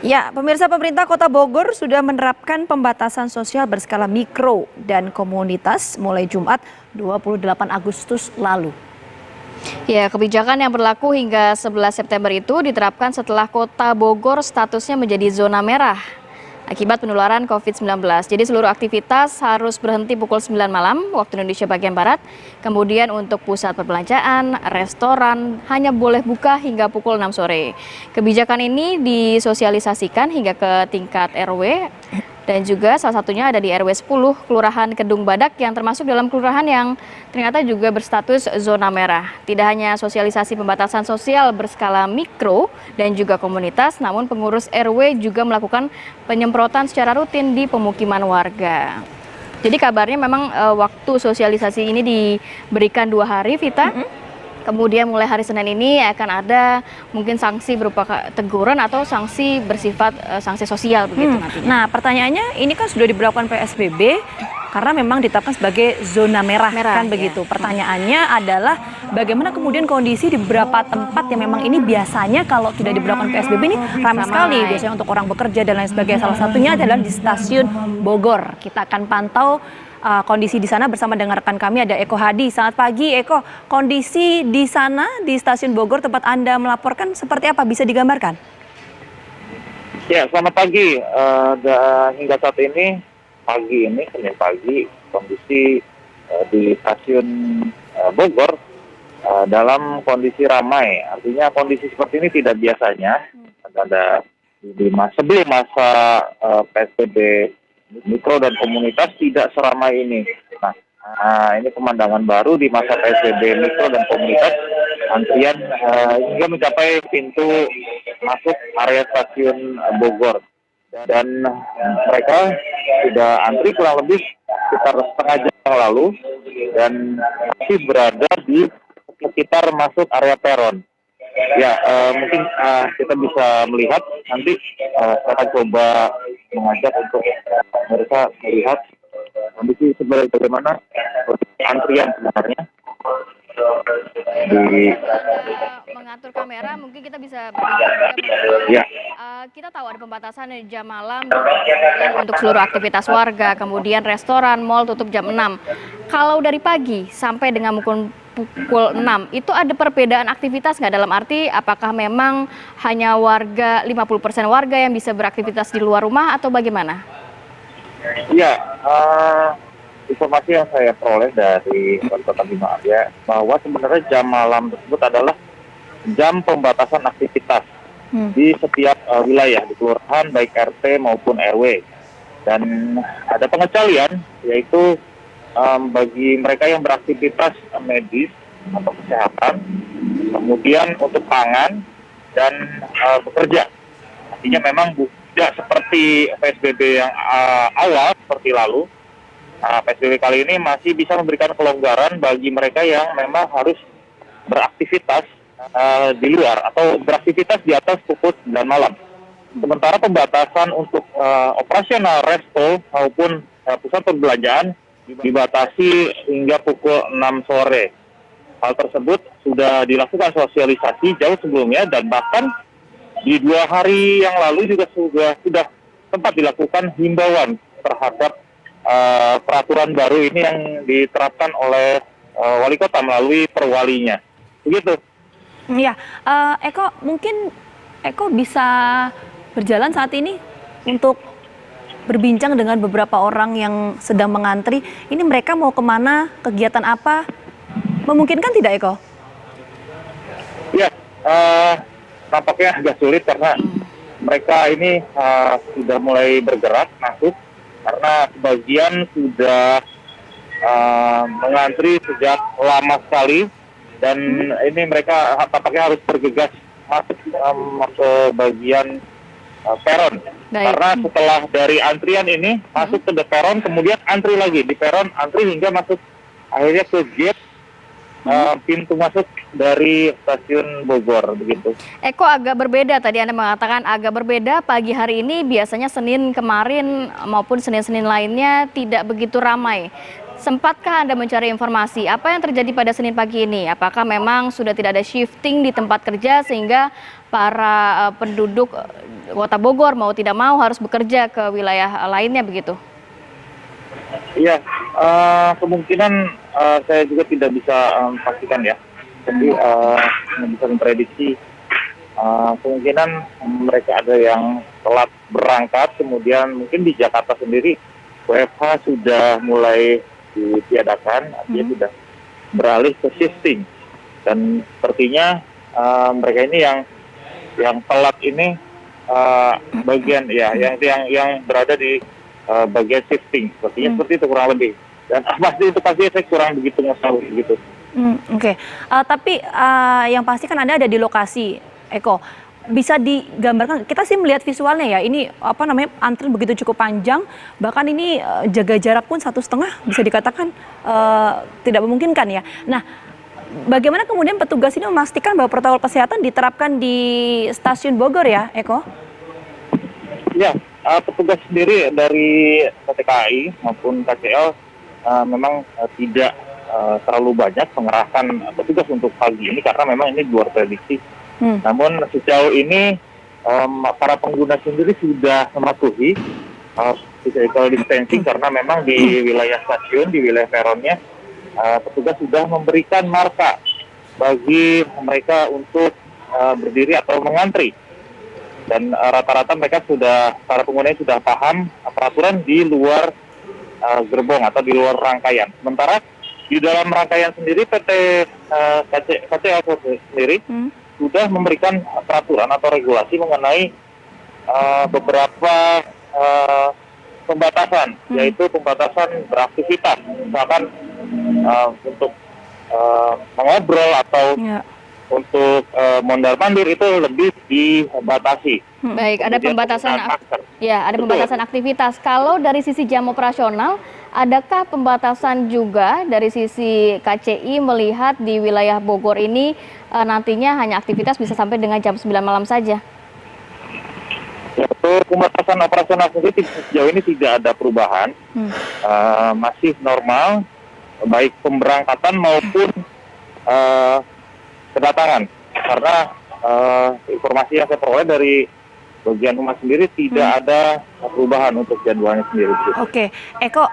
Ya, pemirsa, pemerintah Kota Bogor sudah menerapkan pembatasan sosial berskala mikro dan komunitas mulai Jumat 28 Agustus lalu. Ya, kebijakan yang berlaku hingga 11 September itu diterapkan setelah Kota Bogor statusnya menjadi zona merah akibat penularan COVID-19. Jadi seluruh aktivitas harus berhenti pukul 9 malam waktu Indonesia bagian Barat. Kemudian untuk pusat perbelanjaan, restoran hanya boleh buka hingga pukul 6 sore. Kebijakan ini disosialisasikan hingga ke tingkat RW dan juga salah satunya ada di RW 10 Kelurahan Kedung Badak yang termasuk dalam kelurahan yang ternyata juga berstatus zona merah. Tidak hanya sosialisasi pembatasan sosial berskala mikro dan juga komunitas, namun pengurus RW juga melakukan penyemprotan secara rutin di pemukiman warga. Jadi kabarnya memang waktu sosialisasi ini diberikan 2 hari, Vita. Kemudian mulai hari Senin ini akan ada mungkin sanksi berupa teguran atau sanksi bersifat sanksi sosial begitu nantinya. Nah, pertanyaannya ini kan sudah diberlakukan PSBB karena memang ditetapkan sebagai zona merah kan begitu. Pertanyaannya adalah bagaimana kemudian kondisi di beberapa tempat yang memang ini biasanya kalau tidak diberlakukan PSBB ini ramai sekali biasanya untuk orang bekerja dan lain sebagainya. Salah satunya adalah di stasiun Bogor. Kita akan pantau kondisi di sana bersama dengan rekan kami ada Eko Hadi. Selamat pagi Eko, kondisi di sana di stasiun Bogor tempat Anda melaporkan seperti apa, bisa digambarkan? Ya, selamat pagi. Hingga saat ini, Senin pagi, kondisi di stasiun Bogor dalam kondisi ramai. Artinya kondisi seperti ini tidak biasanya. Sebelum masa PSBB mikro dan komunitas tidak seramai ini. Nah, ini pemandangan baru di masa PSBB mikro dan komunitas. Antrian hingga mencapai pintu masuk area stasiun Bogor. Dan mereka sudah antri kurang lebih sekitar setengah jam yang lalu dan masih berada di sekitar masuk area peron. Ya, mungkin kita bisa melihat nanti saya akan coba mengajak untuk mereka melihat kondisi bagaimana antrian sebenarnya. Mengatur kamera mungkin kita bisa berbincang. Ya. Kita tahu ada pembatasan jam malam untuk seluruh aktivitas warga, kemudian restoran, mal tutup jam 6. Kalau dari pagi sampai dengan pukul 6, itu ada perbedaan aktivitas nggak, dalam arti apakah memang hanya 50% warga yang bisa beraktivitas di luar rumah atau bagaimana? Iya, informasi yang saya peroleh dari Wali Kota Bima Arya bahwa sebenarnya jam malam tersebut adalah jam pembatasan aktivitas di setiap wilayah, di kelurahan baik RT maupun RW. Dan ada pengecualian, yaitu bagi mereka yang beraktivitas medis atau kesehatan, kemudian untuk pangan dan bekerja. Artinya memang tidak seperti PSBB yang awal seperti lalu. PSBB kali ini masih bisa memberikan kelonggaran bagi mereka yang memang harus beraktivitas di luar atau beraktivitas di atas pukul 9 malam. Sementara pembatasan untuk operasional resto maupun pusat perbelanjaan dibatasi hingga pukul 6 sore. Hal tersebut sudah dilakukan sosialisasi jauh sebelumnya dan bahkan di 2 hari yang lalu juga sudah sempat dilakukan himbauan terhadap peraturan baru ini yang diterapkan oleh wali kota melalui perwalinya. Begitu. Ya, Eko, mungkin Eko bisa berjalan saat ini untuk berbincang dengan beberapa orang yang sedang mengantri. Ini mereka mau kemana, kegiatan apa? Memungkinkan tidak, Eko? Ya, nampaknya agak sulit karena mereka ini sudah mulai bergerak masuk karena sebagian sudah mengantri sejak lama sekali dan ini mereka tampaknya harus bergegas masuk ke bagian peron. Karena setelah dari antrian ini masuk ke peron, kemudian antri lagi di peron, antri hingga masuk akhirnya ke gate pintu masuk dari stasiun Bogor begitu. Eko, agak berbeda tadi Anda mengatakan agak berbeda pagi hari ini, biasanya Senin kemarin maupun Senin-Senin lainnya tidak begitu ramai. Sempatkah Anda mencari informasi apa yang terjadi pada Senin pagi ini? Apakah memang sudah tidak ada shifting di tempat kerja sehingga para penduduk Kota Bogor mau tidak mau harus bekerja ke wilayah lainnya begitu. Iya, kemungkinan saya juga tidak bisa pastikan ya. Tapi bisa memprediksi kemungkinan mereka ada yang telat berangkat, kemudian mungkin di Jakarta sendiri WFH sudah mulai ditiadakan, artinya sudah beralih ke shifting. Dan sepertinya mereka ini yang telat ini bagian ya yang berada di bagian shifting, sepertinya seperti itu kurang lebih. Dan pasti saya kurang begitu mengetahui gitu. Oke. Tapi yang pasti kan Anda ada di lokasi, Eko. Bisa digambarkan, kita sih melihat visualnya ya, ini apa namanya, antrian begitu cukup panjang, bahkan ini jaga jarak pun 1,5 bisa dikatakan tidak memungkinkan ya. Nah, bagaimana kemudian petugas ini memastikan bahwa protokol kesehatan diterapkan di stasiun Bogor ya, Eko? Ya, petugas sendiri dari PT KAI maupun KCL memang tidak terlalu banyak pengerahan petugas untuk pagi ini karena memang ini di luar prediksi. Namun sejauh ini para pengguna sendiri sudah mematuhi physical distancing karena memang di wilayah stasiun, di wilayah peronnya petugas sudah memberikan marka bagi mereka untuk berdiri atau mengantri. Dan rata-rata mereka para pengguna sudah paham peraturan di luar gerbong atau di luar rangkaian. Sementara di dalam rangkaian sendiri PT KCL sendiri sudah memberikan peraturan atau regulasi mengenai beberapa pembatasan, yaitu pembatasan beraktivitas, misalkan untuk mengobrol atau untuk mondar-mandir itu lebih dibatasi. Baik, ada Kemudian pembatasan ada Betul. pembatasan aktivitas. Kalau dari sisi jam operasional, adakah pembatasan juga dari sisi KCI melihat di wilayah Bogor ini nantinya hanya aktivitas bisa sampai dengan jam 9 malam saja? Untuk pembatasan operasional sendiri sejauh ini tidak ada perubahan, masih normal, baik pemberangkatan maupun kedatangan. Karena informasi yang saya peroleh dari bagian humas sendiri tidak ada perubahan untuk jadwalnya sendiri. Oke, Eko,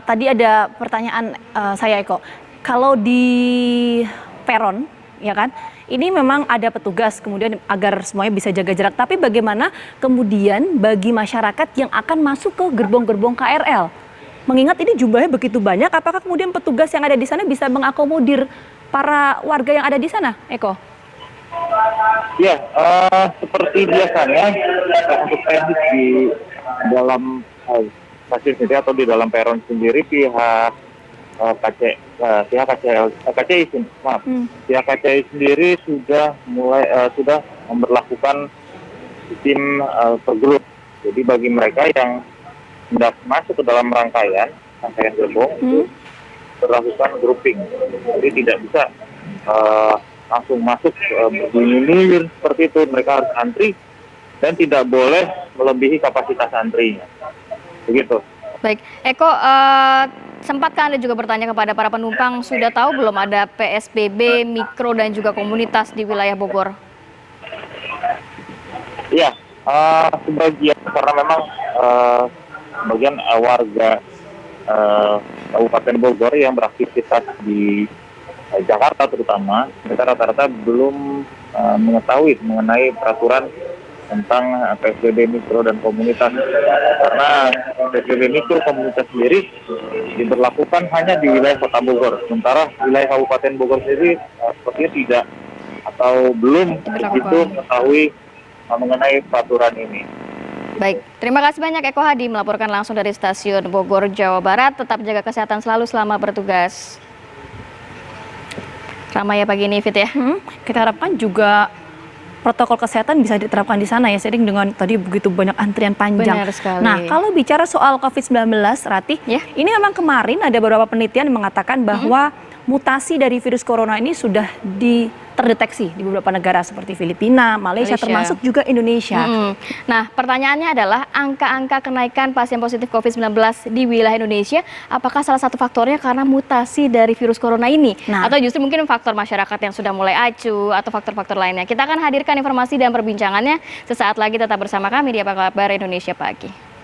tadi ada pertanyaan saya, Eko. Kalau di peron, ya kan, ini memang ada petugas kemudian agar semuanya bisa jaga jarak. Tapi bagaimana kemudian bagi masyarakat yang akan masuk ke gerbong-gerbong KRL? Mengingat ini jumlahnya begitu banyak, apakah kemudian petugas yang ada di sana bisa mengakomodir para warga yang ada di sana, Eko? Ya, seperti biasanya untuk teknis di dalam stasiun sendiri atau di dalam peron sendiri pihak KCI sendiri sudah memberlakukan sistem per grup. Jadi bagi mereka yang hendak masuk ke dalam rangkaian gerbong itu berlakukan grouping. Jadi tidak bisa langsung masuk berdiri seperti itu, mereka harus antri dan tidak boleh melebihi kapasitas antrinya. Begitu. Baik, Eko, sempatkah Anda juga bertanya kepada para penumpang, sudah tahu belum ada PSBB mikro dan juga komunitas di wilayah Bogor? Iya, sebagian karena memang sebagian warga Kabupaten Bogor yang beraktivitas di Jakarta terutama, mereka rata-rata belum mengetahui mengenai peraturan tentang PSBB mikro dan komunitas. Karena PSBB mikro komunitas sendiri diberlakukan hanya di wilayah Kota Bogor, sementara wilayah Kabupaten Bogor sendiri sepertinya tidak atau belum begitu mengetahui mengenai peraturan ini. Baik, terima kasih banyak Eko Hadi melaporkan langsung dari Stasiun Bogor, Jawa Barat. Tetap jaga kesehatan selalu selama bertugas. Ramai ya pagi ini, Fit ya. Kita harapkan juga protokol kesehatan bisa diterapkan di sana ya, seiring dengan tadi begitu banyak antrian panjang. Benar sekali. Nah, kalau bicara soal COVID-19, Rati, ini memang kemarin ada beberapa penelitian yang mengatakan bahwa mutasi dari virus corona ini sudah terdeteksi di beberapa negara seperti Filipina, Malaysia. Termasuk juga Indonesia. Nah, pertanyaannya adalah angka-angka kenaikan pasien positif COVID-19 di wilayah Indonesia, apakah salah satu faktornya karena mutasi dari virus corona ini? Atau justru mungkin faktor masyarakat yang sudah mulai acuh atau faktor-faktor lainnya? Kita akan hadirkan informasi dan perbincangannya sesaat lagi, tetap bersama kami di Apa Kabar Indonesia Pagi.